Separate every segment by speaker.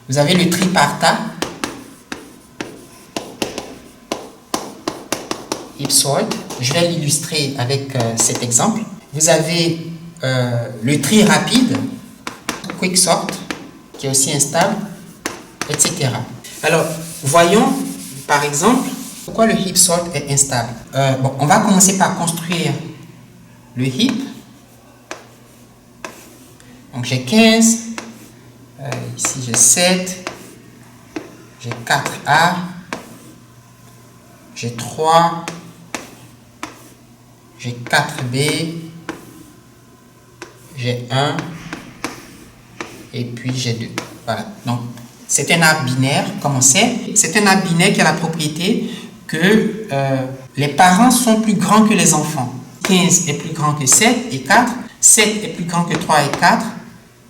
Speaker 1: Vous avez le tri par tas, heap sort. Je vais l'illustrer avec cet exemple. Vous avez le tri rapide, quick sort, qui est aussi instable, etc. Alors, voyons par exemple pourquoi le heap sort est instable. On va commencer par construire le heap. Donc j'ai 15, ici j'ai 7, j'ai 4A, j'ai 3, j'ai 4B, j'ai 1 et puis j'ai 2. Voilà, donc c'est un arbre binaire, comme on sait. C'est un arbre binaire qui a la propriété que les parents sont plus grands que les enfants. 15 est plus grand que 7 et 4, 7 est plus grand que 3 et 4,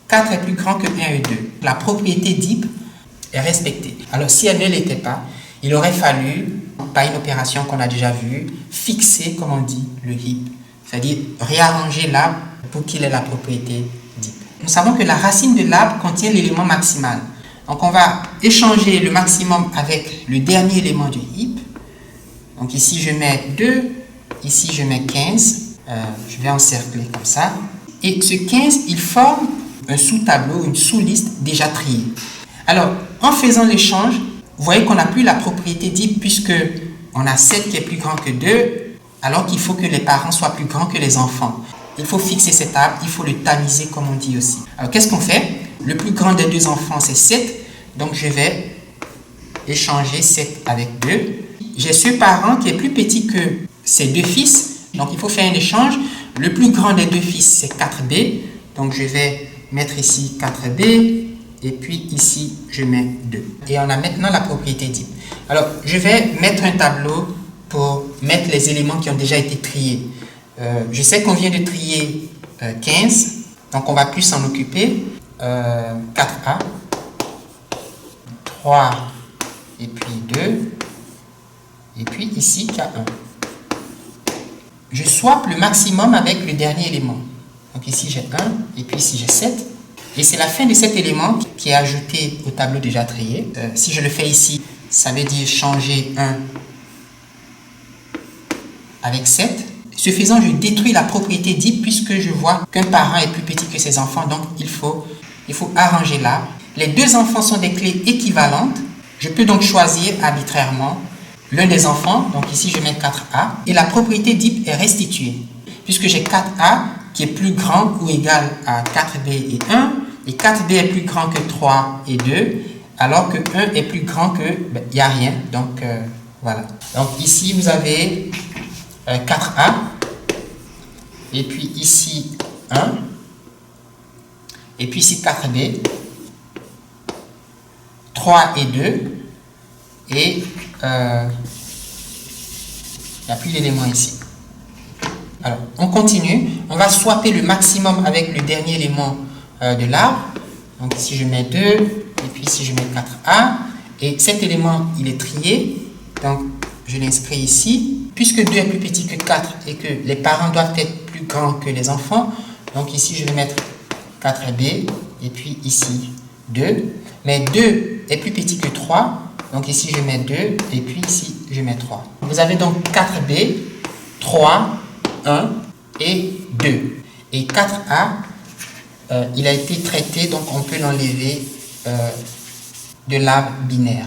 Speaker 1: 4 est plus grand que 1 et 2. La propriété d'heap est respectée. Alors si elle ne l'était pas, il aurait fallu, par une opération qu'on a déjà vue, fixer, comme on dit, le heap. C'est-à-dire réarranger l'arbre pour qu'il ait la propriété d'heap. Nous savons que la racine de l'arbre contient l'élément maximal. Donc on va échanger le maximum avec le dernier élément du heap. Donc ici je mets 2, ici je mets 15. Je vais encercler comme ça. Et ce 15, il forme un sous-tableau, une sous-liste déjà triée. Alors, en faisant l'échange, vous voyez qu'on n'a plus la propriété d'heap puisque on a 7 qui est plus grand que 2, alors qu'il faut que les parents soient plus grands que les enfants. Il faut fixer cet arbre, il faut le tamiser comme on dit aussi. Alors, qu'est-ce qu'on fait? Le plus grand des deux enfants, c'est 7. Donc, je vais échanger 7 avec 2. J'ai ce parent qui est plus petit que ses deux fils. Donc, il faut faire un échange. Le plus grand des deux fils, c'est 4B. Donc, je vais mettre ici 4B. Et puis, ici, je mets 2. Et on a maintenant la propriété d'heap. Alors, je vais mettre un tableau pour mettre les éléments qui ont déjà été triés. Je sais qu'on vient de trier 15. Donc, on va plus s'en occuper. 4A. 3. Et puis 2. Et puis, ici, K1. Je swap le maximum avec le dernier élément. Donc ici j'ai 1 et puis ici j'ai 7. Et c'est la fin de cet élément qui est ajouté au tableau déjà trié. Si je le fais ici, ça veut dire changer 1 avec 7. Ce faisant, je détruis la propriété d'heap puisque je vois qu'un parent est plus petit que ses enfants. Donc il faut arranger là. Les deux enfants sont des clés équivalentes. Je peux donc choisir arbitrairement l'un des enfants, donc ici je mets 4A, et la propriété d'heap est restituée, puisque j'ai 4A qui est plus grand ou égal à 4B et 1, et 4B est plus grand que 3 et 2, alors que 1 est plus grand que, il n'y a rien, donc voilà. Donc ici vous avez 4A, et puis ici 1, et puis ici 4B, 3 et 2, et il n'y a plus d'élément ici. Alors, on continue. On va swapper le maximum avec le dernier élément de l'arbre. Donc ici, je mets 2. Et puis ici, je mets 4A. Et cet élément, il est trié. Donc, je l'inscris ici. Puisque 2 est plus petit que 4 et que les parents doivent être plus grands que les enfants, donc ici, je vais mettre 4B. Et puis ici, 2. Mais 2 est plus petit que 3. Donc ici, je mets 2 et puis ici, je mets 3. Vous avez donc 4B, 3, 1 et 2. Et 4A, il a été traité, donc on peut l'enlever de l'arbre binaire.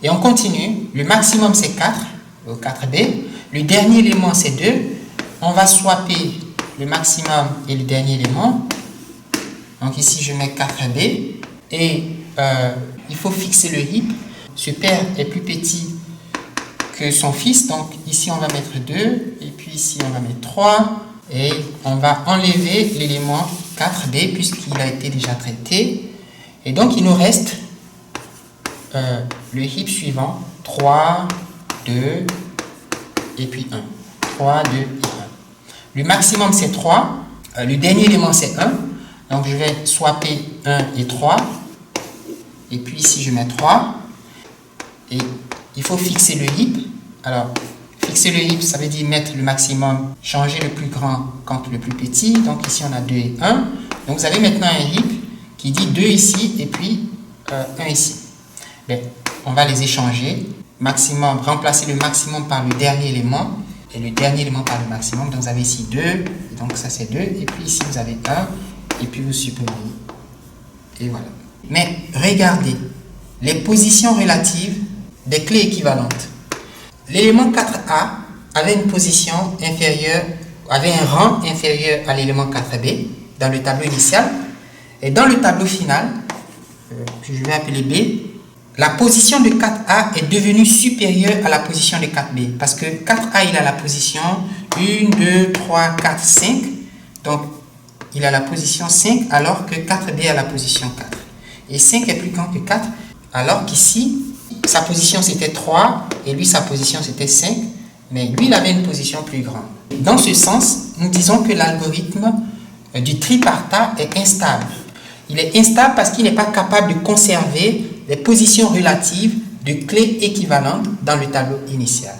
Speaker 1: Et on continue. Le maximum, c'est 4, 4B. Le dernier élément, c'est 2. On va swapper le maximum et le dernier élément. Donc ici, je mets 4B. Et il faut fixer le heap. Ce père est plus petit que son fils, donc ici on va mettre 2, et puis ici on va mettre 3, et on va enlever l'élément 4B puisqu'il a été déjà traité. Et donc il nous reste le heap suivant, 3, 2, et puis 1. 3, 2, et 1. Le maximum c'est 3, le dernier élément c'est 1, donc je vais swapper 1 et 3, et puis ici je mets 3. Et il faut fixer le heap. Alors, fixer le heap, ça veut dire mettre le maximum, changer le plus grand contre le plus petit. Donc ici, on a 2 et 1. Donc vous avez maintenant un heap qui dit 2 ici et puis 1 ici. Bien, on va les échanger. Maximum, remplacer le maximum par le dernier élément et le dernier élément par le maximum. Donc vous avez ici 2, donc ça c'est 2, et puis ici vous avez 1, et puis vous supprimez. Et voilà. Mais regardez les positions relatives des clés équivalentes. L'élément 4A avait une position inférieure, avait un rang inférieur à l'élément 4B dans le tableau initial. Et dans le tableau final, que je vais appeler B, la position de 4A est devenue supérieure à la position de 4B. Parce que 4A, il a la position 1, 2, 3, 4, 5. Donc, il a la position 5 alors que 4B a la position 4. Et 5 est plus grand que 4 alors qu'ici, sa position c'était 3 et lui sa position c'était 5. Mais lui, il avait une position plus grande. Dans ce sens, nous disons que l'algorithme du tripartat est instable. Il est instable parce qu'il n'est pas capable de conserver les positions relatives de clés équivalentes dans le tableau initial.